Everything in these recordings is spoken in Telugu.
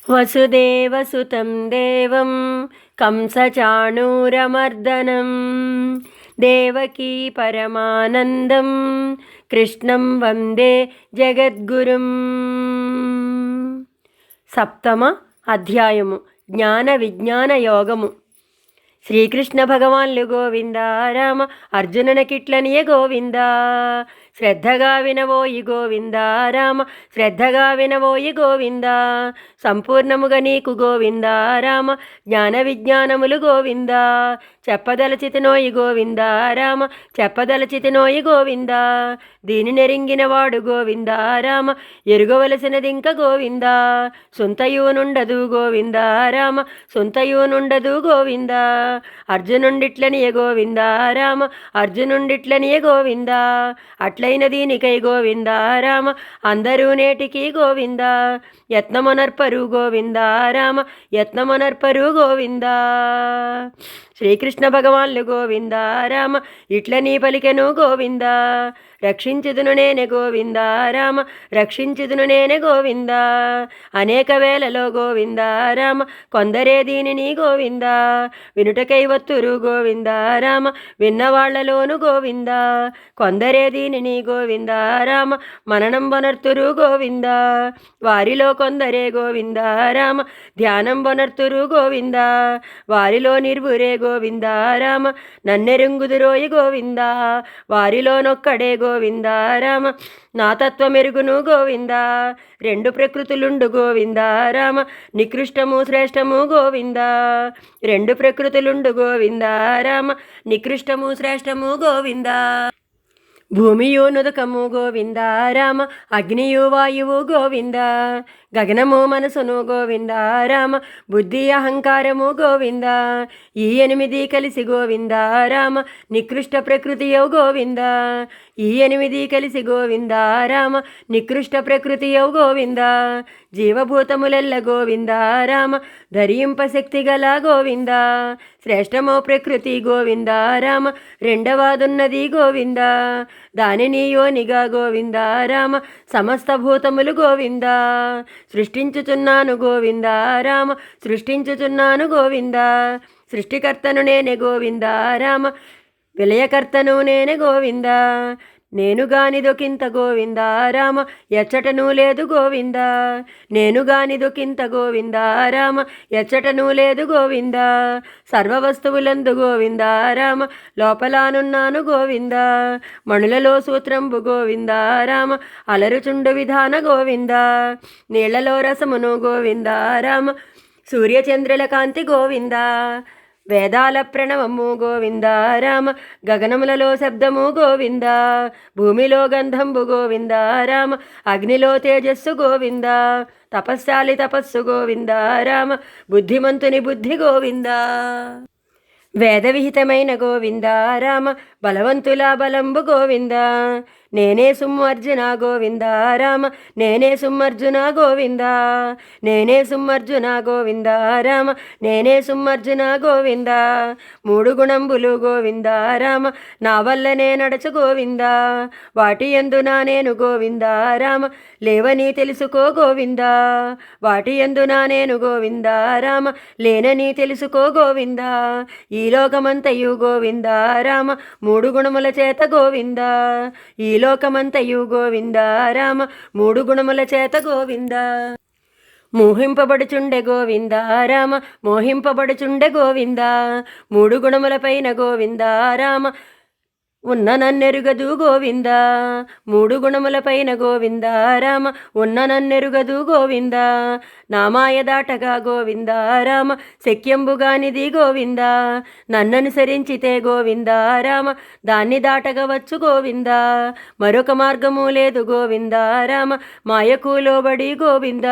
వసుదేవసుతం దేవం కంసచాణూరమర్దనం దేవకీ పరమానందం కృష్ణం వందే జగద్గురుం. సప్తమ అధ్యాయము జ్ఞాన విజ్ఞాన యోగము. శ్రీకృష్ణ భగవాన్లు గోవింద రామ అర్జునునకిట్లనియ గోవింద. శ్రద్ధగా వినవోయి గోవింద రామ, శ్రద్ధగా వినవోయి గోవింద. సంపూర్ణముగా నీకు గోవింద రామ జ్ఞాన విజ్ఞానములు గోవింద. చెప్పదలచితినోయి గోవింద రామ, చెప్పదలచితినోయి గోవింద. దీని నెరింగినవాడు గోవింద రామ, ఎరుగవలసినదింక గోవింద. సొంతయూనుండదు గోవింద రామ, సొంతయూనుండదు గోవింద. అర్జునుండిట్లనియ గోవింద రామ, అర్జునుండిట్లనియ గోవింద. అట్లైన దీనికై గోవింద రామ, అందరూ నేటికి గోవింద. యత్నమనర్పరు గోవింద రామ, యత్నమనర్పరు గోవింద. శ్రీకృష్ణ భగవాన్లు గోవింద రామ ఇట్ల నీ పలికెను గోవింద. రక్షించుదును నేనే గోవింద రామ, రక్షించుదును నేనే గోవింద. అనేక వేళలో గోవింద రామ, కొందరే దీనిని గోవింద. వినుటకై వత్తురు గోవింద రామ, విన్నవాళ్లలోను గోవింద. కొందరే దీనిని గోవింద రామ, మననం వనర్తురు గోవింద. వారిలో కొందరే గోవింద రామ, ధ్యానం వనర్తురు గోవింద. వారిలో నిర్వురే గోవింద రామ, నన్నెరుంగుదురోయి గోవింద. వారిలోనొక్కడే గోవింద రామ, నా తత్వమెరుగును గోవింద. రెండు ప్రకృతులుండు గోవింద రామ, నికృష్టము శ్రేష్టము గోవింద. రెండు ప్రకృతులుండు గోవింద రామ, నికృష్టము శ్రేష్టము గోవింద. భూమియు నుదకము గోవింద రామ, అగ్నియు వాయువు గోవింద. గగనము మనసును గోవింద రామ, బుద్ధి అహంకారము గోవింద. ఈ 8 కలిసి గోవింద రామ, నికృష్ట ప్రకృతియౌ గోవింద. ఈ 8 కలిసి గోవింద రామ, నికృష్ట ప్రకృతియౌ గోవింద. జీవభూతములెల్ల గోవింద రామ, ధరింప శక్తి గల గోవింద. శ్రేష్టమో ప్రకృతి గోవింద రామ, రెండవాదున్నది గోవింద. దానిని యోనిగా గోవింద రామ, సమస్త భూతములు గోవింద. సృష్టించుచున్నాను గోవింద రామ, సృష్టించుచున్నాను గోవింద. సృష్టికర్తను నేనే గోవింద రామ, విలయకర్తను నేనే గోవింద. నేనుగానిదొకింత గోవింద రామ, ఎచ్చటను లేదు గోవింద. నేనుగానిదొకింత గోవింద రామ, ఎచ్చటను లేదు గోవింద. సర్వవస్తువులందు గోవింద రామ, లోపలానున్నాను గోవింద. మణులలో సూత్రంబు గోవింద రామ, అలరుచుండు విధాన గోవింద. నీళ్లలో రసమును గోవింద రామ, సూర్యచంద్రుల కాంతి గోవింద. వేదాల ప్రణవము గోవింద రామ, గగనములలో శబ్దము గోవింద. భూమిలో గంధంబు గోవింద రామ, అగ్నిలో తేజస్సు గోవింద. తపస్శాలి తపస్సు గోవింద రామ, బుద్ధిమంతుని బుద్ధి గోవింద. వేదవిహితమైన గోవింద రామ, బలవంతుల బలంబు గోవింద. నేనే సుమ్మర్జున గోవింద రామ, నేనే సుమ్మర్జున గోవింద. నేనే సుమ్మర్జున గోవింద రామ, నేనే సుమ్మర్జున గోవింద. 3 గుణంబులు గోవింద రామ, నా వల్లనే నడచు గోవింద. వాటి యందున నేను గోవింద రామ, లేవని తెలుసుకో గోవింద. వాటి యందున నేను గోవింద రామ, లేనని తెలుసుకో గోవింద. ఈ లోకమంతయు గోవింద రామ, 3 గుణముల చేత గోవింద. ఈ లోకమంతయు గోవింద రామ, 3 గుణముల చేత గోవింద. మోహింపబడుచుండె గోవింద రామ, మోహింపబడుచుండె గోవింద. 3 గుణములపైన గోవింద రామ, ఉన్న నన్నెరుగదు గోవింద. 3 గుణములపైన గోవింద రామ, ఉన్న నన్నెరుగదు గోవింద. నామాయ దాటగా గోవింద రామ, శక్యంబుగానిది గోవింద. నన్ననుసరించితే గోవింద రామ, దాన్ని దాటగవచ్చు గోవింద. మరొక మార్గము లేదు గోవింద రామ, మాయకు లోబడి గోవింద.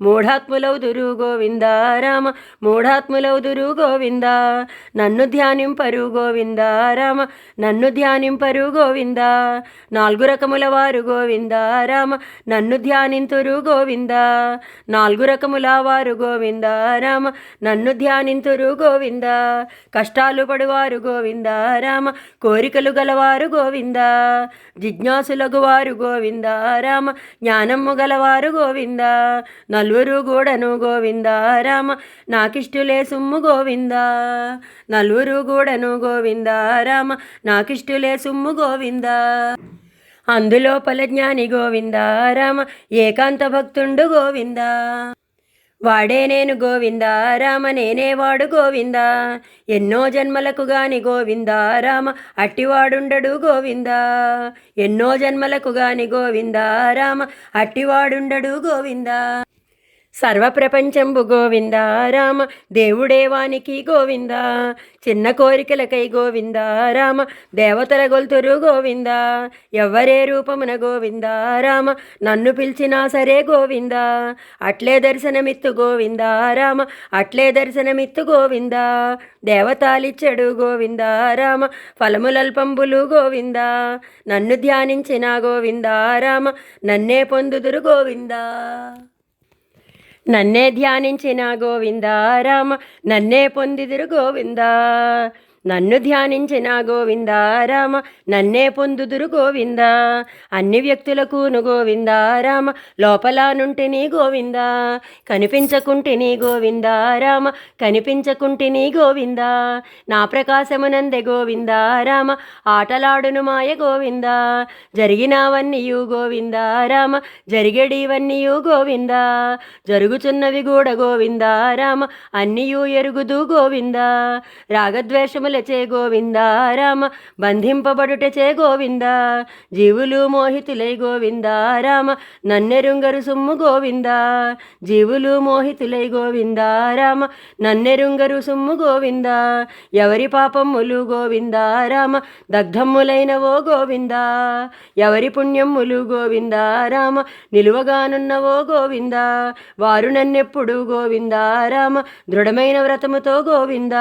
మూఢాత్ములౌదురు గోవింద రామ, మూఢాత్ములౌదురు గోవింద. నన్ను ధ్యానింపరు గోవింద రామ, నన్ను నన్ను ధ్యానింపరు గోవింద. 4 రకముల వారు గోవింద రామ నన్ను ధ్యానింతురు గోవింద. 4 రకముల వారు గోవింద రామ నన్ను ధ్యానింతురు గోవింద. కష్టాలు పడువారు గోవింద రామ కోరికలు గలవారు గోవింద. జిజ్ఞాసులగు వారు గోవింద రామ జ్ఞానము గలవారు గోవింద. నలుగురు గూడను గోవింద రామ నాకిష్టులే సుమ్ము గోవింద. నలుగురు గూడను గోవింద రామ నాకిష్టులే సుమ్ము గోవింద. అందులోపల జ్ఞాని గోవింద రామ ఏకాంత భక్తుండు గోవింద. వాడే నేను గోవింద రామ నేనే వాడు గోవింద. ఎన్నో జన్మలకు గాని గోవింద రామ అట్టివాడుండడు గోవింద. ఎన్నో జన్మలకు గాని గోవింద రామ అట్టివాడుండడు గోవింద. సర్వప్రపంచంబు గోవింద రామ దేవుడే వానికి గోవింద. చిన్న కోరికలకై గోవింద రామ దేవతల గొల్తురు గోవింద. ఎవ్వరే రూపమున గోవింద రామ నన్ను పిలిచినా సరే గోవింద. అట్లే దర్శనమిత్తు గోవింద రామ అట్లే దర్శనమిత్తు గోవింద. దేవతాలిచ్చడు గోవింద రామ ఫలములల్పంబులు గోవింద. నన్ను ధ్యానించిన గోవింద రామ నన్నే పొందుదురు గోవింద. నన్నే ధ్యానించిన గోవింద రామ నన్నే పొందిదురు గోవింద. నన్ను ధ్యానించిన గోవింద రామ నన్నే పొందుదురు గోవింద. అన్ని వ్యక్తులకును గోవింద రామ లోపల నుంటిని గోవింద. కనిపించకుంటిని గోవింద రామ కనిపించకుంటిని గోవింద. నా ప్రకాశమునందే గోవింద రామ ఆటలాడును మాయ గోవింద. జరిగినవన్నీయు గోవింద రామ జరిగేడివన్నీయు గోవింద. జరుగుచున్నవి కూడా గోవింద రామ అన్నీయు ఎరుగుదు గోవింద. రాగద్వేషములచే గోవింద రామ బంధింపబడుటచే గోవింద. జీవులు మోహితులై గోవింద రామ నన్నెరుంగరు సుమ్ము గోవింద. జీవులు మోహితులై గోవింద రామ నన్నెరుంగరు సుమ్ము గోవింద. ఎవరి పాపములు గోవింద రామ దగ్ధములైనవో గోవింద. ఎవరి పుణ్యములు గోవింద రామ నిలువగానున్నవో గోవింద. వారు నన్నెప్పుడు గోవింద రామ దృఢమైన వ్రతముతో గోవింద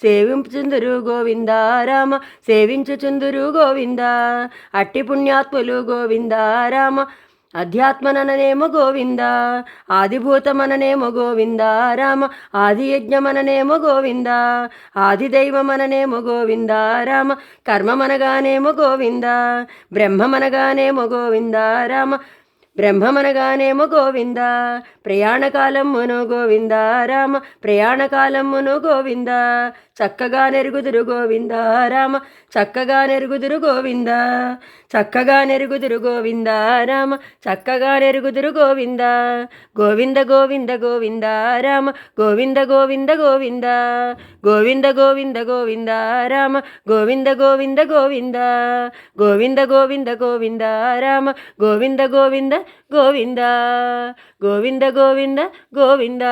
సేవించుచుందురు గోవింద రామ సేవించుచుందురు గోవింద. అట్టి పుణ్యాత్ములు గోవింద రామ అధ్యాత్మననేమో గోవింద. ఆదిభూతమననేమో గోవింద రామ ఆదియజ్ఞమననేమో గోవింద. ఆదిదైవమననేమో గోవింద రామ కర్మమనగానేమో గోవింద. బ్రహ్మమనగానేమో గోవింద రామ బ్రహ్మమనగానేమో గోవింద. ప్రయాణకాలమును గోవింద రామ ప్రయాణకాలమును గోవింద. చక్కగా నెరుగుదురు గోవింద రామ చక్కగా నెరుగుదురు గోవింద. చక్కగా నెరుగుదురు గోవింద రామ చక్కగా నెరుగుదురు గోవింద. గోవింద గోవింద గోవింద రామ గోవింద గోవింద గోవింద. గోవింద గోవింద గోవింద రామ గోవింద గోవింద గోవింద. గోవింద గోవింద గోవింద రామ గోవింద గోవింద గోవింద. గోవింద గోవింద గోవింద.